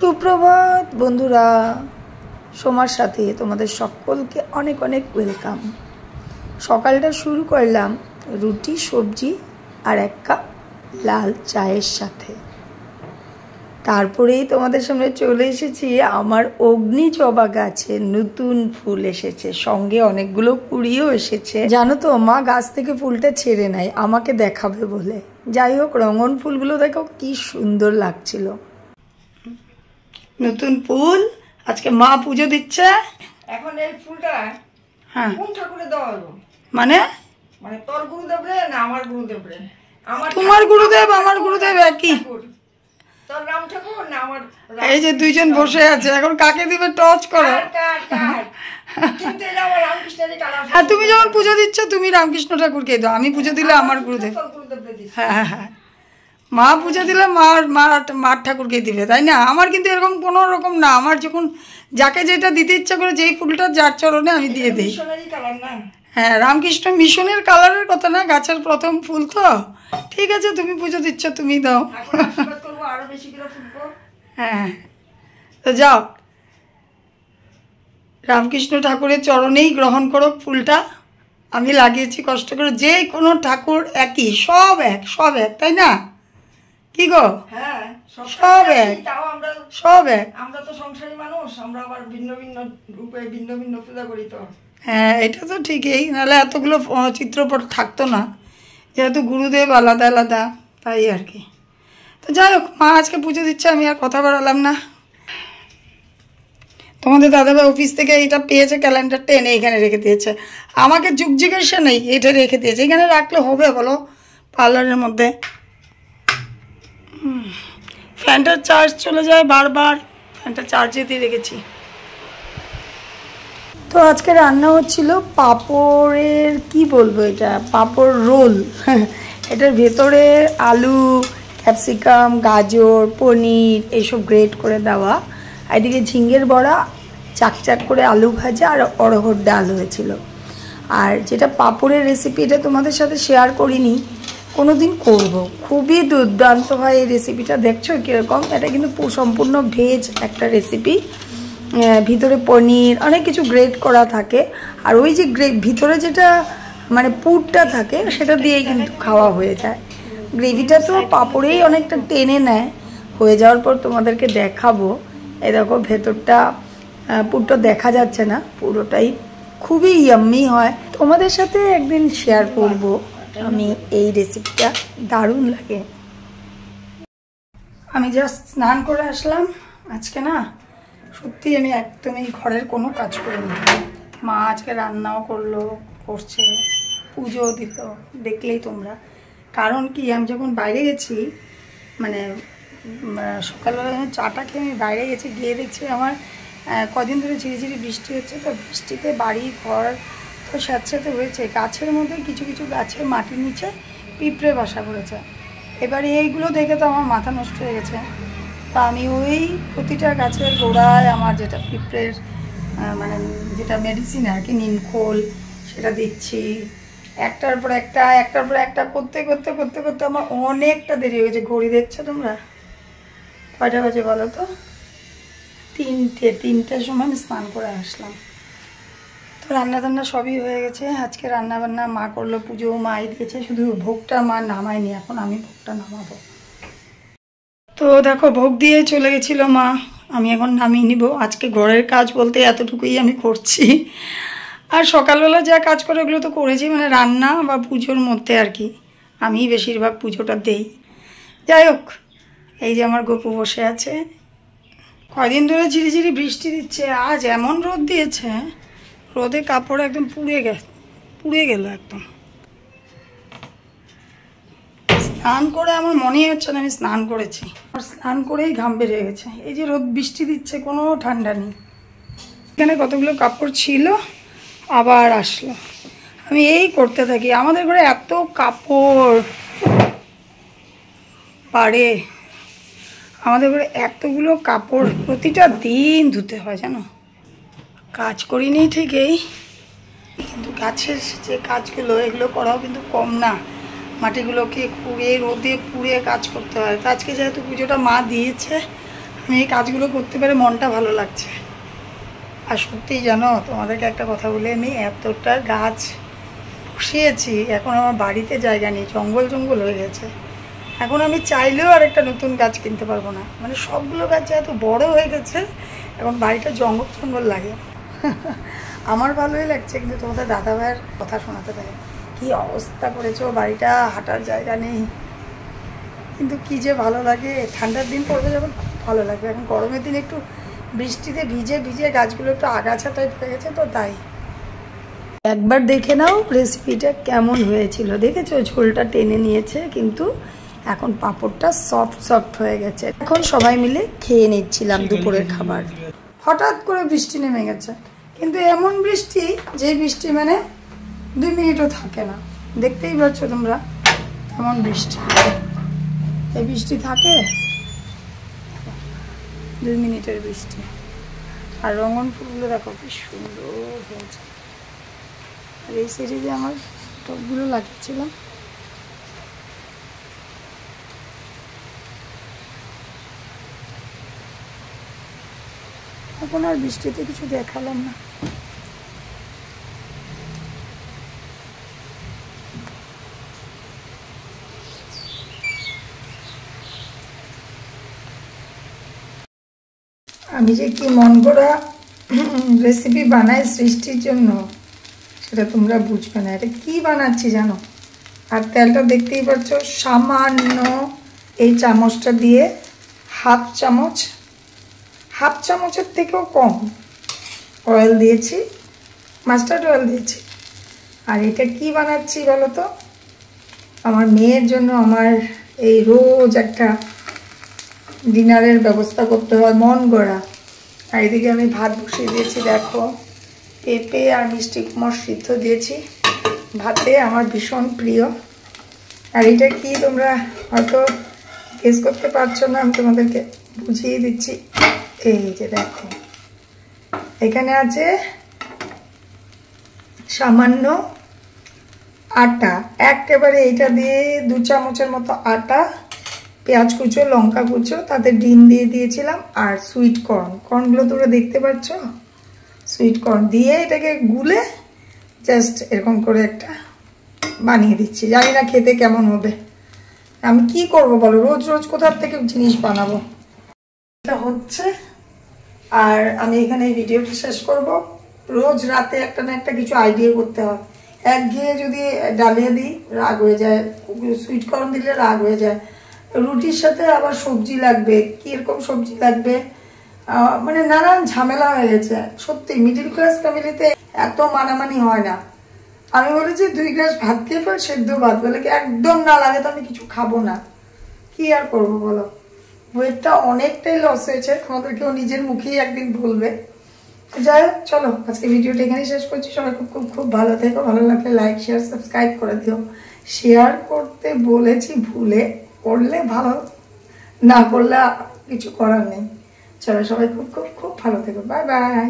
সুপ্রভাত বন্ধুরা, সোমার সাথে তোমাদের সকলকে অনেক অনেক ওয়েলকাম। সকালটা শুরু করলাম রুটি সবজি আর এক কাপ লাল চায়ের সাথে। তারপরেই তোমাদের সামনে চলে এসেছি আমার অগ্নি জবা গাছে নতুন ফুল এসেছে, সঙ্গে অনেকগুলো কুড়িও এসেছে। জানো তো, মা গাছ থেকে ফুলটা ছেড়ে নেয় আমাকে দেখাবে বলে। যাই হোক, রঙন ফুলগুলো দেখো কি সুন্দর লাগছিল। নতুন ফুল আজকে মা পুজো দিচ্ছে। এখন এই ফুলটা হ্যাঁ, কোন ঠাকুরে দেওয়া হলো? মানে মানে তোর গুরুদেব রে না আমার গুরুদেব রে? আমার তোমার গুরুদেব আমার গুরুদেব একই। তোর রাম ঠাকুর না আমার? এই যে দুইজন বসে আছে, এখন কাকে দিবে টর্চ করো। কিন্তু এটা আমার রামকৃষ্ণেরই কালার। হ্যাঁ, তুমি যখন পুজো দিচ্ছ তুমি রামকৃষ্ণ ঠাকুরকে দাও, আমি পুজো দিলে আমার গুরুদেব। তোর গুরুদেব রে দিস। হ্যাঁ হ্যাঁ হ্যাঁ, মা পুজো দিলে মার ঠাকুরকে দিবে, তাই না? আমার কিন্তু এরকম কোনো রকম না, আমার যখন যাকে যেটা দিতে ইচ্ছা করে যেই ফুলটা যার চরণে আমি দিয়ে দিই। মিশনারি কালার না? হ্যাঁ, রামকৃষ্ণ মিশনের কালারের কথা না, গাছের প্রথম ফুল তো। ঠিক আছে, তুমি পুজো দিচ্ছ, তুমি দাও। এখন আশীর্বাদ করবো আরো বেশি করে ফুলবো। হ্যাঁ, তো যাও, রামকৃষ্ণ ঠাকুরের চরণেই গ্রহণ করো ফুলটা। আমি লাগিয়েছি কষ্ট করে, যে কোনো ঠাকুর একই, সব এক, তাই না? কি গো? হ্যাঁ, সব এক, তাও আমরা সব এক। আমরা তো সংসারী মানুষ, আমরা আবার ভিন্ন ভিন্ন রূপে ভিন্ন ভিন্ন পূজা করি তো। হ্যাঁ, এটা তো ঠিকই, নাহলে এতগুলো চিত্রপট থাকতো না, যেহেতু গুরুদেব আলাদা আলাদা, তাই আর কি। তো যাই হোক, মা আজকে পুজো দিচ্ছে, আমি আর কথা বাড়ালাম না। তোমাদের দাদাভাই অফিস থেকে এইটা পেয়েছে, ক্যালেন্ডারটা এনে এখানে রেখে দিয়েছে। আমাকে যুগ জিজ্ঞাসা নেই, এটা রেখে দিয়েছে। এখানে রাখলে হবে বলো পার্লারের মধ্যে? ফ্যানটার চার্জ চলে যায় বারবার, ফ্যানটা চার্জে দিয়ে রেখেছি। তো আজকে রান্না হচ্ছিল পাঁপড়ের, কি বলবো, এটা পাঁপড় রোল। এটার ভেতরে আলু, ক্যাপসিকাম, গাজর, পনির এইসব গ্রেট করে দেওয়া। এদিকে ঝিঙ্গের বড়া, চাকচাক করে আলু ভাজা আর অড়হর ডাল হয়েছিল। আর যেটা পাঁপড়ের রেসিপি, এটা তোমাদের সাথে শেয়ার করিনি, কোনো দিন করবো। খুবই দুর্দান্ত হয় এই রেসিপিটা, দেখছো কীরকম। এটা কিন্তু সম্পূর্ণ ভেজ একটা রেসিপি, ভিতরে পনির অনেক কিছু গ্রেট করা থাকে। আর ওই যে ভিতরে যেটা মানে পুরটা থাকে, সেটা দিয়েই কিন্তু খাওয়া হয়ে যায়। গ্রেভিটা তো পাঁপড়েই অনেকটা টেনে নেয়। হয়ে যাওয়ার পর তোমাদেরকে দেখাবো। এই দেখো, ভেতরটা পুরটা দেখা যাচ্ছে না, পুরোটাই খুবই ইয়াম্মি হয়। তোমাদের সাথে একদিন শেয়ার করব আমি এই রেসিপিটা, দারুণ লাগে। আমি জাস্ট স্নান করে আসলাম। আজকে না সত্যি আমি একদমই ঘরের কোনো কাজ করিনি। মা আজকে রান্নাও করছে, পুজোও দিল, দেখলেই তোমরা। কারণ কি, আমি যখন বাইরে গেছি, মানে সকালবেলা চাটা খেয়ে আমি বাইরে গেছি, গিয়ে দেখছি আমার কদিন ধরে ঝিরিঝিরি বৃষ্টি হচ্ছে। তো বৃষ্টিতে বাড়ি ঘর তো স্যাঁতস্যাঁতে হয়েছে। গাছের মধ্যে কিছু কিছু গাছের মাটির নিচে পিঁপড়ে বাসা করেছে। এবারে এইগুলো দেখে তো আমার মাথা নষ্ট হয়ে গেছে। তা আমি ওই প্রতিটা গাছের গোড়ায় আমার যেটা পিঁপড়ের মানে যেটা মেডিসিন আর কি, নিমখোল, সেটা দিচ্ছি। একটার পর একটা করতে করতে করতে করতে আমার অনেকটা দেরি হয়ে গেছে। ঘড়ি দেখছো তোমরা? কয়টা বাজে বলো তো? 3টার সময় আমি স্নান করে আসলাম। তো রান্না টান্না সবই হয়ে গেছে। আজকে রান্না বান্না মা করলো, পুজো মাই দিয়েছে, শুধু ভোগটা মা নামায়নি, এখন আমি ভোগটা নামাবো। তো দেখো, ভোগ দিয়ে চলে গেছিলো মা, আমি এখন নামিয়ে নিব। আজকে ঘরের কাজ বলতে এতটুকুই আমি করছি। আর সকালবেলা যা কাজ করে ওগুলো তো করেছি, মানে রান্না বা পুজোর মধ্যে আর কি। আমি বেশিরভাগ পুজোটা দেই। যাই হোক, এই যে আমার গপু বসে আছে। কয়দিন ধরে ঝিরিঝিরি বৃষ্টি দিচ্ছে, আজ এমন রোদ দিয়েছে, রোদে কাপড় একদম পুড়ে গেল একদম। স্নান করে আমার মনেই হচ্ছে না আমি স্নান করেছি। আর স্নান করেই ঘাম বেরিয়ে গেছে। এই যে রোদ বৃষ্টি দিচ্ছে, কোনো ঠান্ডা নেই। এখানে কতগুলো কাপড় ছিল, আবার আসলো। আমি এই করতে থাকি। আমাদের ঘরে এত কাপড় পারে, আমাদের ঘরে এতগুলো কাপড় প্রতিটা দিন ধুতে হয়, জানো। কাজ করিনি ঠিকই, কিন্তু গাছের যে কাজগুলো, এগুলো করাও কিন্তু কম না। মাটিগুলোকে খুঁড়ে রোদে পুড়ে কাজ করতে হয়। তো আজকে যেহেতু পুজোটা মা দিয়েছে, আমি এই কাজগুলো করতে পেরে মনটা ভালো লাগছে। আর সত্যিই জানো, তোমাদেরকে একটা কথা বলি, আমি এতটা গাছ বসিয়েছি, এখন আমার বাড়িতে জায়গা নেই, জঙ্গল জঙ্গল হয়ে গেছে। এখন আমি চাইলেও আর একটা নতুন গাছ কিনতে পারবো না, মানে সবগুলো গাছ এত বড় হয়ে গেছে, এখন বাড়িটা জঙ্গল জঙ্গল লাগে। আমার ভালোই লাগছে, কিন্তু তোমাদের দাদা ভাইয়ের কথা শোনাতে পারে কি অবস্থা করেছো, বাড়িটা হাঁটার জায়গা নেই। কিন্তু কি যে ভালো লাগে, ঠান্ডার দিন পড়বে যখন ভালো লাগবে। এখন গরমের দিন একটু বৃষ্টিতে ভিজে ভিজে গাছগুলো একটু আগাছা টাইপ হয়ে গেছে, তো তাই। একবার দেখে নাও রেসিপিটা কেমন হয়েছিল, দেখেছো ঝোলটা টেনে নিয়েছে, কিন্তু এখন পাঁপড়টা সফট সফট হয়ে গেছে। এখন সবাই মিলে খেয়ে নিচ্ছিলাম দুপুরের খাবার। হঠাৎ করে বৃষ্টি নেমে গেছে, কিন্তু এমন বৃষ্টি যে বৃষ্টি মানে 2 মিনিটও থাকে না, দেখতেই পাচ্ছ তোমরা এমন বৃষ্টি। এই বৃষ্টি থাকে 2 মিনিটের বৃষ্টি। আর রঙন ফুলগুলো দেখো কি সুন্দর হয়েছে। আর এই সাইডে যে আমার টবগুলো লাগিয়েছিলাম, এখন আর বৃষ্টিতে কিছু দেখালাম না। আমি যে কি মন করা রেসিপি বানাই সৃষ্টির জন্য, সেটা তোমরা বুঝবে না। এটা কি বানাচ্ছি জানো? আর তেলটা দেখতেই পাচ্ছ, সামান্য এই চামচটা দিয়ে হাফ চামচের থেকেও কম অয়েল দিয়েছি, মাস্টার্ড অয়েল দিয়েছি। আর এটা কি বানাচ্ছি বলো তো? আমার মেয়ের জন্য আমার এই রোজ একটা ডিনারের ব্যবস্থা করতে হয়, মন গড়া। আর এদিকে আমি ভাত বসিয়ে দিয়েছি, দেখো পেঁপে আর মিষ্টি কুমড় সিদ্ধ দিয়েছি ভাতে, আমার ভীষণ প্রিয়। আর এটা কি তোমরা হয়তো গেস করতে পারছো না, আমি তোমাদেরকে বুঝিয়ে দিচ্ছি। এই যে দেখো, এখানে আছে সামান্য আটা, একেবারে এইটা দিয়ে 2 চামচের মতো আটা, পেঁয়াজ কুচো, লঙ্কা কুচো, তাতে ডিম দিয়ে দিয়েছিলাম, আর সুইট কর্নগুলো তোমরা দেখতে পাচ্ছ, সুইট কর্ন দিয়ে এটাকে গুলে জাস্ট এরকম করে একটা বানিয়ে দিচ্ছি। জানি না খেতে কেমন হবে, আমি কি করব বলো, রোজ রোজ কোথার থেকে জিনিস বানাবো। এটা হচ্ছে, আর আমি এখানে এই ভিডিওটি শেষ করব। রোজ রাতে একটা না একটা কিছু আইডিয়া করতে হয়। একঘেয়ে যদি ডালিয়া দিই রাগ হয়ে যায়, সুইট কর্ন দিলে রাগ হয়ে যায়, রুটির সাথে আবার সবজি লাগবে, কীরকম সবজি লাগবে, মানে নানান ঝামেলা হয়ে গেছে। সত্যি মিডিল ক্লাস ফ্যামিলিতে এত মানামানি হয় না। আমি বলেছি 2 গ্লাস ভাত খেয়ে ফেল, সেদ্ধ ভাত, বলে কি একদম না লাগে তো আমি কিছু খাবো না। কি আর করবো বলো, ওয়েটটা অনেকটাই লস হয়েছে, তোমাদেরকেও নিজের মুখেই একদিন বলবে। যাই হোক, চলো আজকে ভিডিওটা এখানেই শেষ করছি। সবাই খুব খুব খুব ভালো থেকো, ভালো লাগলে লাইক শেয়ার সাবস্ক্রাইব করে দিও। শেয়ার করতে বলেছি ভুলে, করলে ভালো, না করলে কিছু করার নেই। চলো সবাই খুব খুব খুব ভালো থেকো, বাই বাই।